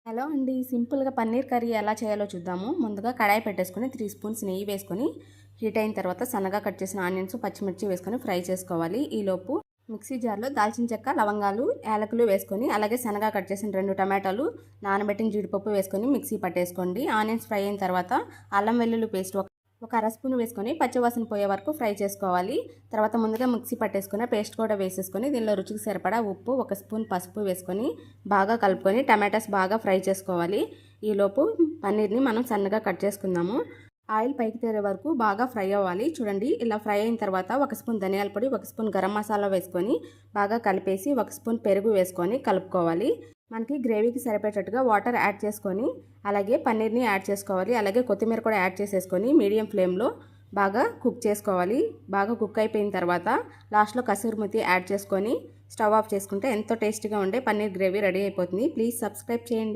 Hello అండి, సింపుల్గా paneer curry ఎలా చేయాలో చూద్దాము. ముందుగా కడాయి పెట్టేసుకొని 3 స్పూన్స్ నెయ్యి వేసుకొని హీట్ అయిన తర్వాత సన్నగా కట్ చేసిన ఆనియన్స్, పచ్చిమిర్చి వేసుకొని ఫ్రై చేసుకోవాలి. ఈలోపు మిక్సీ జార్లో దాల్చిన చెక్క, లవంగాలు, యాలకులు వేసుకొని అలాగే సన్నగా కట్ చేసిన 2 టమాటాలు, నానబెట్టిన జీడిపప్పు వేసుకొని మిక్సీ పట్టేసుకోండి. ఆనియన్స్ ఫ్రై అయిన తర్వాత అల్లం వెల్లుల్లి పేస్ట్ ఒక అర స్పూన్ వేసుకొని పచ్చివాసన పోయే వరకు ఫ్రై చేసుకోవాలి. తర్వాత ముందుగా మిక్సీ పట్టేసుకున్న పేస్ట్ కూడా వేసేసుకొని దీనిలో రుచికి సరిపడా ఉప్పు, 1 స్పూన్ పసుపు వేసుకొని బాగా కలుపుకొని టమాటాస్ బాగా ఫ్రై చేసుకోవాలి. ఈలోపు పన్నీర్ని మనం సన్నగా కట్ చేసుకుందాము. ఆయిల్ పైకి తేరే వరకు బాగా ఫ్రై అవ్వాలి. చూడండి, ఇలా ఫ్రై అయిన తర్వాత 1 స్పూన్ ధనియాల పొడి, 1 స్పూన్ గరం మసాలా వేసుకొని బాగా కలిపేసి 1 స్పూన్ పెరుగు వేసుకొని కలుపుకోవాలి. మనకి గ్రేవీకి సరిపడేటట్టుగా వాటర్ యాడ్ చేసుకొని అలాగే పన్నీర్ని యాడ్ చేసుకోవాలి. అలాగే కొత్తిమీర కూడా యాడ్ చేసేసుకొని మీడియం ఫ్లేమ్లో బాగా కుక్ చేసుకోవాలి. బాగా కుక్ అయిపోయిన తర్వాత లాస్ట్లో కసూరి మేతి యాడ్ చేసుకొని స్టవ్ ఆఫ్ చేసుకుంటే ఎంతో టేస్టీగా ఉండే పన్నీర్ గ్రేవీ రెడీ అయిపోతుంది. ప్లీజ్ సబ్స్క్రైబ్ చేయండి.